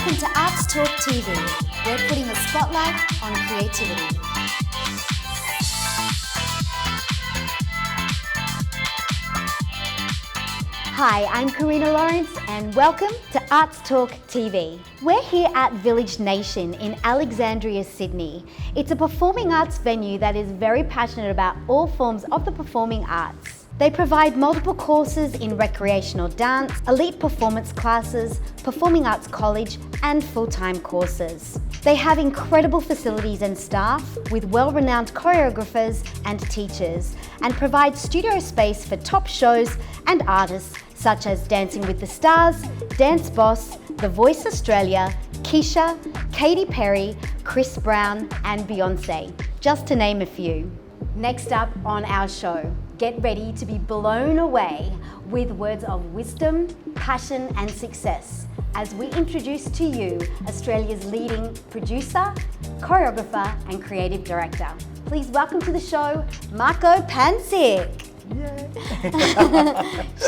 Welcome to Arts Talk TV. We're putting a spotlight on creativity. Hi, I'm Karina Lawrence and welcome to Arts Talk TV. We're here at Village Nation in Alexandria, Sydney. It's a performing arts venue that is very passionate about all forms of the performing arts. They provide multiple courses in recreational dance, elite performance classes, performing arts college, and full-time courses. They have incredible facilities and staff with well-renowned choreographers and teachers, and provide studio space for top shows and artists such as Dancing with the Stars, Dance Boss, The Voice Australia, Keisha, Katy Perry, Chris Brown, and Beyonce, just to name a few. Next up on our show, get ready to be blown away with words of wisdom, passion, and success as we introduce to you Australia's leading producer, choreographer, and creative director. Please welcome to the show, Marko Panzic.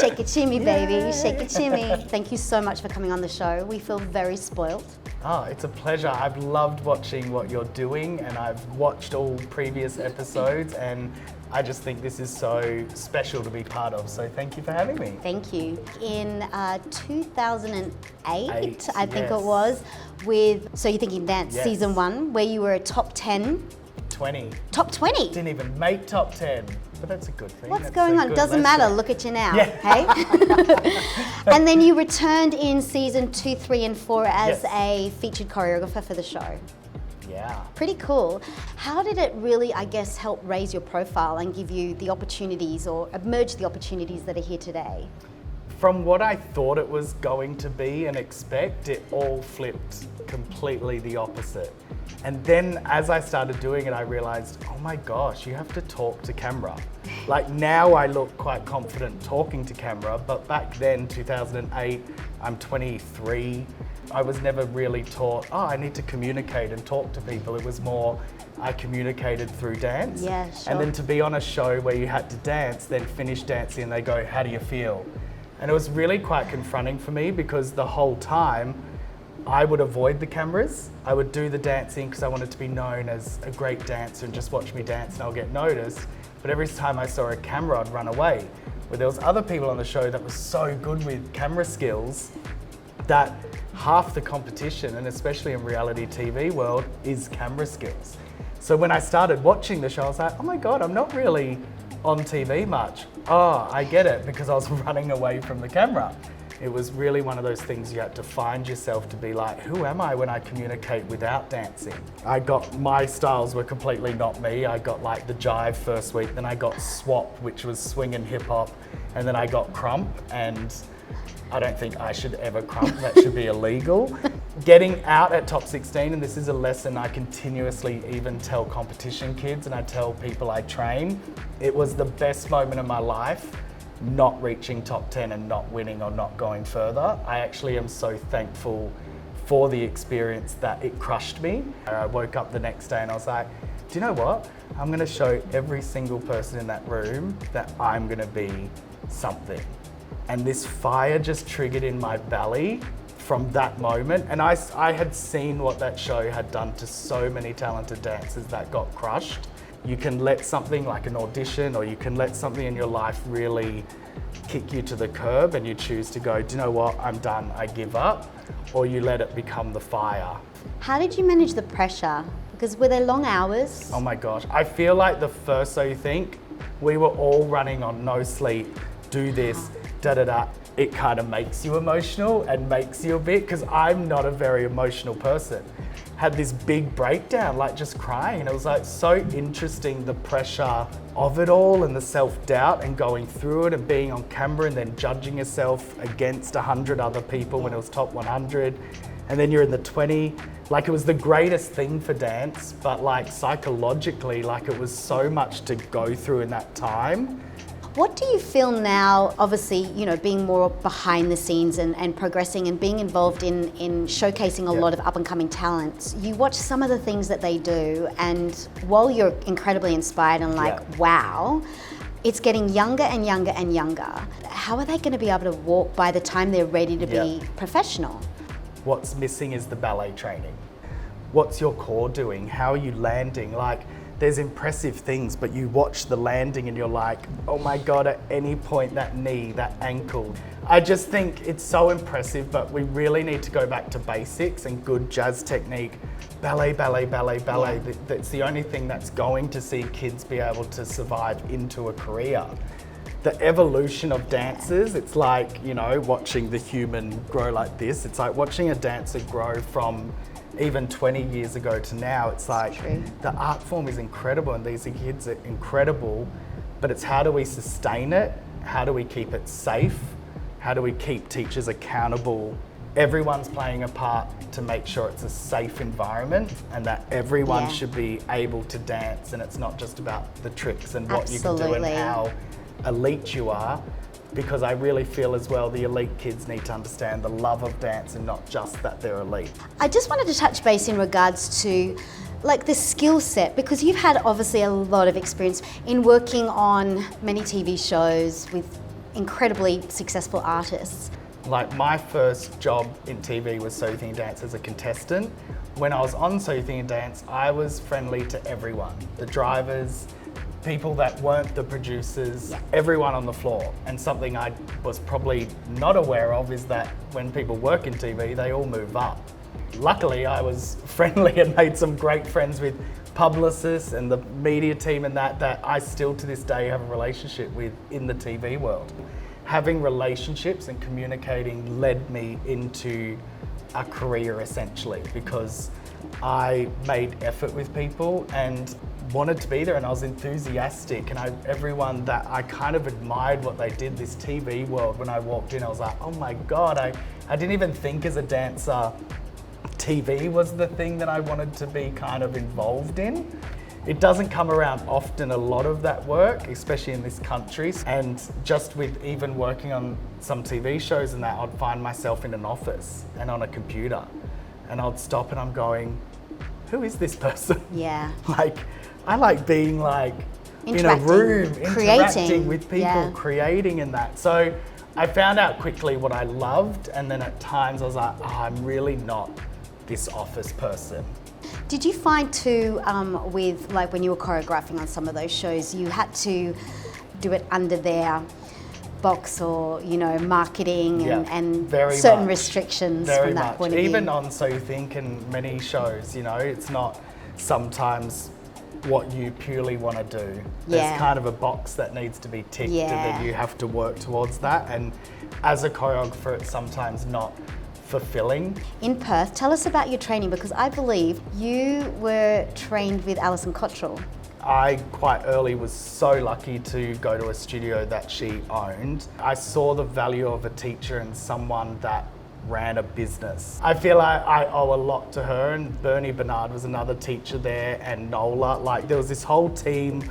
Shake it shimmy, baby, shake it shimmy. Thank you so much for coming on the show. We feel very spoiled. Oh, it's a pleasure. I've loved watching what you're doing, and I've watched all previous episodes, and I just think this is so special to be part of. So thank you for having me. Thank you. In 2008, I think yes. it was, with So You're Thinking Dance, Yes. season 1, where you were a top 10. 20. Top 20? Didn't even make top 10, but that's a good thing. What's That's going a on? good Doesn't lesson. matter. Look at you now. Yeah. Hey? And then you returned in season 2, 3, and 4 as Yes. a featured choreographer for the show. Yeah. Pretty cool. How did it really, I guess, help raise your profile and give you the opportunities or emerge the opportunities that are here today? From what I thought it was going to be and expect, it all flipped completely the opposite. And then as I started doing it, I realized, oh my gosh, you have to talk to camera. Like now I look quite confident talking to camera, but back then, 2008, I'm 23. I was never really taught, oh, I need to communicate and talk to people. It was more, I communicated through dance. Yeah, sure. And then to be on a show where you had to dance, then finish dancing and they go, how do you feel? And it was really quite confronting for me because the whole time I would avoid the cameras. I would do the dancing because I wanted to be known as a great dancer and just watch me dance and I'll get noticed. But every time I saw a camera, I'd run away. Where there was other people on the show that were so good with camera skills that half the competition, and especially in reality TV world, is camera skills. So when I started watching the show, I was like, oh my God, I'm not really on TV much. Oh, I get it, because I was running away from the camera. It was really one of those things you had to find yourself to be like, who am I when I communicate without dancing? My styles were completely not me. I got like the jive first week, then I got swap, which was swing and hip hop, and then I got crump, and I don't think I should ever crump, that should be illegal. Getting out at top 16, and this is a lesson I continuously even tell competition kids and I tell people I train, it was the best moment of my life, not reaching top 10 and not winning or not going further. I actually am so thankful for the experience that it crushed me. I woke up the next day and I was like, do you know what? I'm gonna show every single person in that room that I'm gonna be something. And this fire just triggered in my belly from that moment. And I had seen what that show had done to so many talented dancers that got crushed. You can let something like an audition, or you can let something in your life really kick you to the curb and you choose to go, do you know what, I'm done, I give up, or you let it become the fire. How did you manage the pressure? Because were there long hours? Oh my gosh, I feel like the first So You Think, we were all running on no sleep, do this, da-da-da. It kind of makes you emotional and makes you a bit, because I'm not a very emotional person. Had this big breakdown, like just crying, and it was like so interesting, the pressure of it all and the self-doubt and going through it and being on camera and then judging yourself against 100 other people when it was top 100, and then you're in the 20. Like, it was the greatest thing for dance, but like psychologically, like it was so much to go through in that time. What do you feel now, obviously, you know, being more behind the scenes and progressing and being involved in showcasing a lot of up and coming talents? You watch some of the things that they do, and while you're incredibly inspired and like, wow, it's getting younger and younger and younger. How are they going to be able to walk by the time they're ready to be professional? What's missing is the ballet training. What's your core doing? How are you landing? Like, there's impressive things, but you watch the landing and you're like, oh my God, at any point, that knee, that ankle. I just think it's so impressive, but we really need to go back to basics and good jazz technique. Ballet, ballet, ballet, ballet. Yeah. That's the only thing that's going to see kids be able to survive into a career. The evolution of dancers, it's like, you know, watching the human grow like this. It's like watching a dancer grow from even 20 years ago to now. It's like the art form is incredible and these kids are incredible, but it's how do we sustain it? How do we keep it safe? How do we keep teachers accountable? Everyone's playing a part to make sure it's a safe environment and that everyone should be able to dance, and it's not just about the tricks and what you can do and how elite you are, because I really feel as well the elite kids need to understand the love of dance and not just that they're elite. I just wanted to touch base in regards to like the skill set, because you've had obviously a lot of experience in working on many TV shows with incredibly successful artists. Like my first job in TV was So You Think You Dance as a contestant. When I was on So You Think You Dance, I was friendly to everyone, the drivers, people that weren't the producers, everyone on the floor. And something I was probably not aware of is that when people work in TV, they all move up. Luckily, I was friendly and made some great friends with publicists and the media team and that I still to this day have a relationship with in the TV world. Having relationships and communicating led me into a career essentially, because I made effort with people and wanted to be there, and I was enthusiastic, and everyone that I kind of admired what they did, this TV world, when I walked in I was like, oh my God, I didn't even think as a dancer TV was the thing that I wanted to be kind of involved in. It doesn't come around often, a lot of that work, especially in this country. And just with even working on some TV shows and that, I'd find myself in an office and on a computer, and I'd stop and I'm going, who is this person? Yeah. Like, I like being like in a room, interacting with people, creating and that. So I found out quickly what I loved, and then at times I was like, oh, I'm really not this office person. Did you find too, with like when you were choreographing on some of those shows, you had to do it under their box or, you know, marketing and certain restrictions from that point of view? Even on So You Think and many shows, you know, it's not sometimes what you purely want to do. There's kind of a box that needs to be ticked and then you have to work towards that. And as a choreographer, it's sometimes not fulfilling. In Perth, tell us about your training, because I believe you were trained with Alison Cottrell. I quite early was so lucky to go to a studio that she owned. I saw the value of a teacher and someone that ran a business. I feel I owe a lot to her, and Bernie Bernard was another teacher there, and Nola. Like, there was this whole team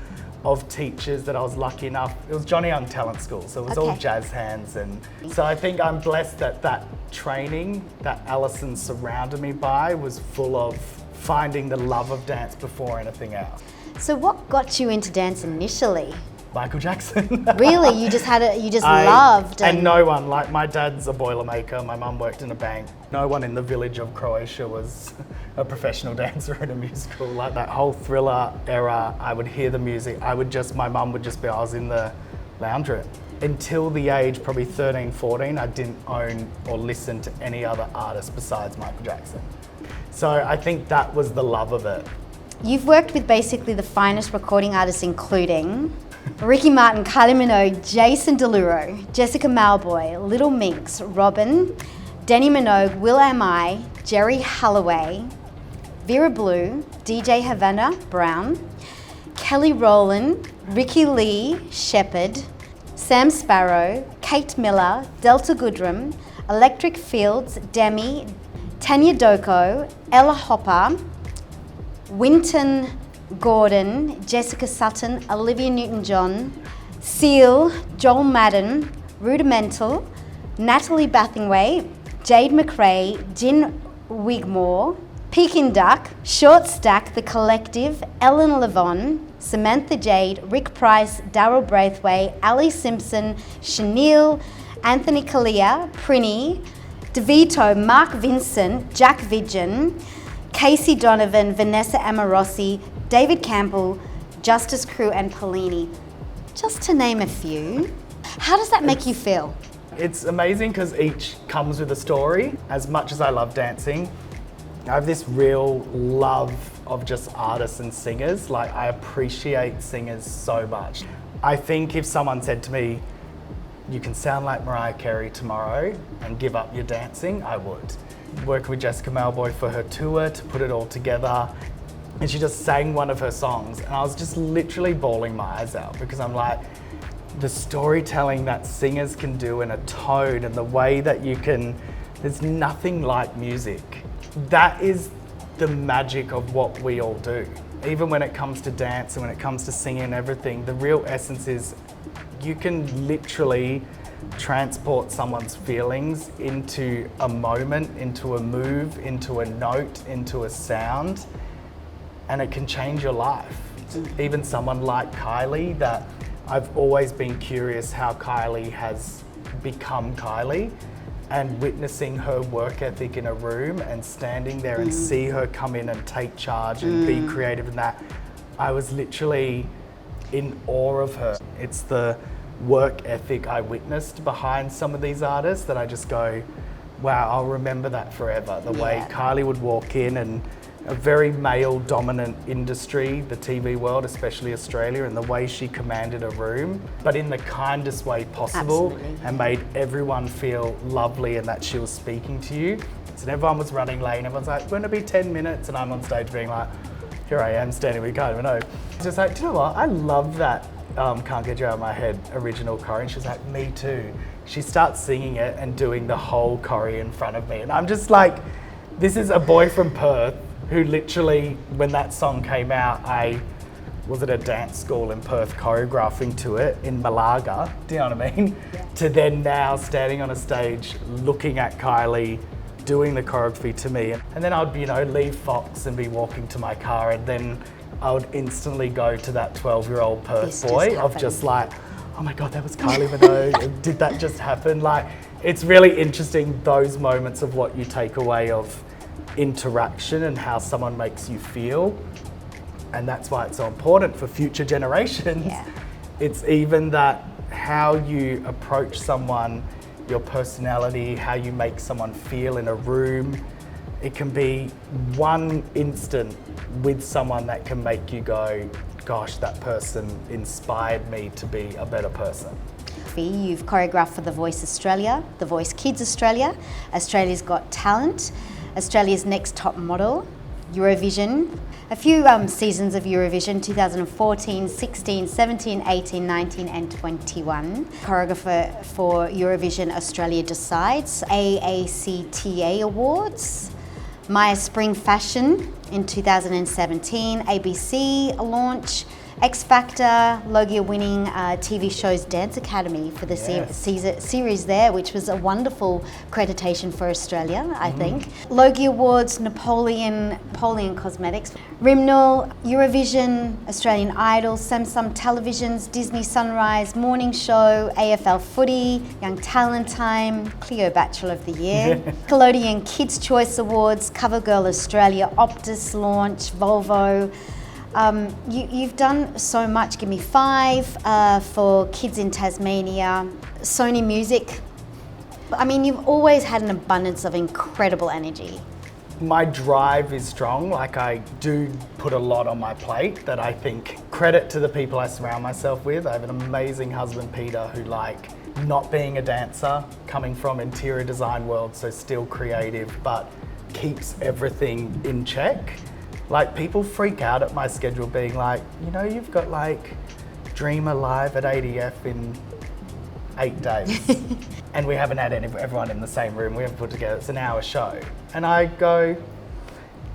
of teachers that I was lucky enough. It was Johnny Young Talent School, so it was all jazz hands, and so I think I'm blessed that that training that Alison surrounded me by was full of finding the love of dance before anything else. So what got you into dance initially? Michael Jackson. Really? You just loved? And no one, like my dad's a Boilermaker, my mum worked in a bank. No one in the village of Croatia was a professional dancer in a musical. Like that whole Thriller era, I would hear the music, my mum would just be, I was in the lounge room. Until the age, probably 13, 14, I didn't own or listen to any other artist besides Michael Jackson. So I think that was the love of it. You've worked with basically the finest recording artists, including Ricky Martin, Kylie Minogue, Jason Derulo, Jessica Mauboy, Little Minx, Robin, Danny Minogue, Will.i.am, Jerry Holloway, Vera Blue, DJ Havana Brown, Kelly Rowland, Ricky Lee Shepherd, Sam Sparrow, Kate Miller, Delta Goodrum, Electric Fields, Demi, Tanya Doko, Ella Hopper, Winton Gordon, Jessica Sutton, Olivia Newton-John, Seal, Joel Madden, Rudimental, Natalie Bathingway, Jade McRae, Jin Wigmore, Peking Duck, Short Stack, The Collective, Ellen Levon, Samantha Jade, Rick Price, Daryl Braithwaite, Ali Simpson, Chanel, Anthony Kalia, Prinny, DeVito, Mark Vincent, Jack Vidgen, Casey Donovan, Vanessa Amorosi, David Campbell, Justice Crew and Polini, just to name a few. How does that make you feel? It's amazing because each comes with a story. As much as I love dancing, I have this real love of just artists and singers. Like, I appreciate singers so much. I think if someone said to me, you can sound like Mariah Carey tomorrow and give up your dancing, I would. Working with Jessica Malboy for her tour to put it all together, and she just sang one of her songs and I was just literally bawling my eyes out because I'm like, the storytelling that singers can do in a tone and the way that you can, there's nothing like music. That is the magic of what we all do. Even when it comes to dance and when it comes to singing and everything, the real essence is you can literally transport someone's feelings into a moment, into a move, into a note, into a sound, and it can change your life. Even someone like Kylie, that I've always been curious how Kylie has become Kylie, and witnessing her work ethic in a room and standing there and see her come in and take charge and be creative in that, I was literally in awe of her. It's the work ethic I witnessed behind some of these artists that I just go, wow, I'll remember that forever. The way Kylie would walk in, and a very male dominant industry, the TV world, especially Australia, and the way she commanded a room, but in the kindest way possible. And made everyone feel lovely and that she was speaking to you. So everyone was running late and everyone's like, we're gonna be 10 minutes, and I'm on stage being like, here I am standing, we can't even know. It's just like, do you know what, I love that Can't Get You Out of My Head original choreo. And she's like, me too. She starts singing it and doing the whole choreo in front of me, and I'm just like, this is a boy from Perth who literally, when that song came out, I was at a dance school in Perth choreographing to it in Malaga, do you know what I mean? Yeah. To then now standing on a stage looking at Kylie doing the choreography to me. And then I'd, leave Fox and be walking to my car, and then I would instantly go to that 12-year-old Perth boy of just like, oh my God, that was Kylie Minogue. Did that just happen? Like, it's really interesting, those moments of what you take away of interaction and how someone makes you feel. And that's why it's so important for future generations. Yeah. It's even that how you approach someone, your personality, how you make someone feel in a room. It can be one instant with someone that can make you go, gosh, that person inspired me to be a better person. You've choreographed for The Voice Australia, The Voice Kids Australia, Australia's Got Talent, Australia's Next Top Model, Eurovision, a few seasons of Eurovision, 2014, 16, 17, 18, 19 and 21. Choreographer for Eurovision Australia Decides, AACTA Awards, Maya Spring Fashion in 2017, ABC launch, X Factor, Logia winning TV shows Dance Academy for the series there, which was a wonderful accreditation for Australia, I think. Logia Awards, Napoleon Cosmetics, Rimnel, Eurovision, Australian Idol, Samsung Televisions, Disney Sunrise, Morning Show, AFL Footy, Young Talent Time, Clio Bachelor of the Year, Nickelodeon Kids Choice Awards, CoverGirl Australia, Optus launch, Volvo. You've done so much. Give Me 5 for Kids in Tasmania, Sony Music. I mean, you've always had an abundance of incredible energy. My drive is strong. Like, I do put a lot on my plate that I think credit to the people I surround myself with. I have an amazing husband, Peter, who, like, not being a dancer, coming from interior design world, so still creative, but keeps everything in check. Like, people freak out at my schedule being like, you've got like Dreamer live at ADF in 8 days and we haven't had everyone in the same room, we haven't put together, it's an hour show. And I go,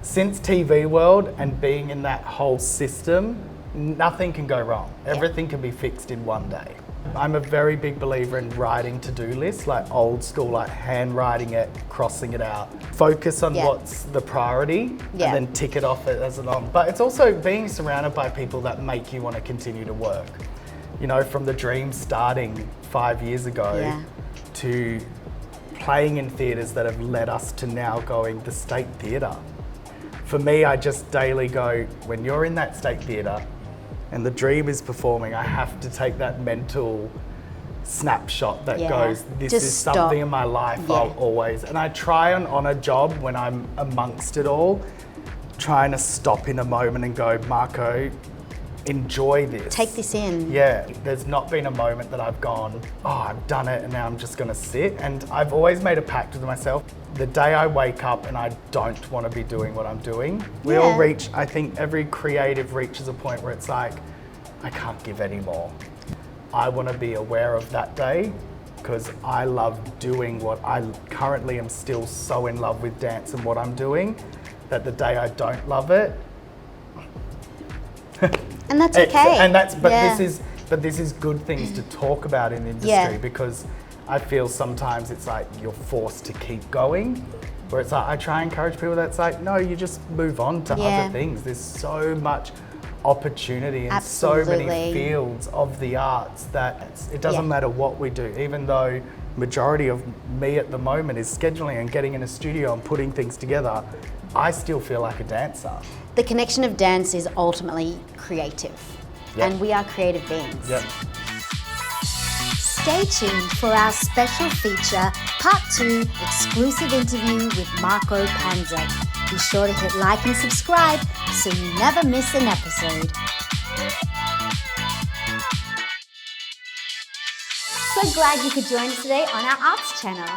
since TV world and being in that whole system, nothing can go wrong. Everything can be fixed in one day. I'm a very big believer in writing to-do lists, like old school, like handwriting it, crossing it out. Focus on what's the priority and then tick it off as along. But it's also being surrounded by people that make you want to continue to work. From the dream starting 5 years ago to playing in theatres that have led us to now going the State Theatre. For me, I just daily go, when you're in that State Theatre and the dream is performing, I have to take that mental snapshot that goes, this just is stop. something in my life I'll always, and I try on a job when I'm amongst it all, trying to stop in a moment and go, Marko, enjoy this. Take this in. Yeah, there's not been a moment that I've gone, oh, I've done it and now I'm just gonna sit. And I've always made a pact with myself. The day I wake up and I don't want to be doing what I'm doing, we all reach, I think every creative reaches a point where it's like, I can't give any more. I want to be aware of that day because I love doing what I currently am still so in love with dance and what I'm doing that the day I don't love it. And that's okay. But this is good things to talk about in the industry because I feel sometimes it's like you're forced to keep going. Where it's like I try and encourage people that's like, no, you just move on to other things. There's so much opportunity in so many fields of the arts that it doesn't matter what we do, even though majority of me at the moment is scheduling and getting in a studio and putting things together, I still feel like a dancer. The connection of dance is ultimately creative, and we are creative beings. Stay tuned for our special feature, Part 2, exclusive interview with Marko Panzic. Be sure to hit like and subscribe so you never miss an episode. So glad you could join us today on our Arts channel.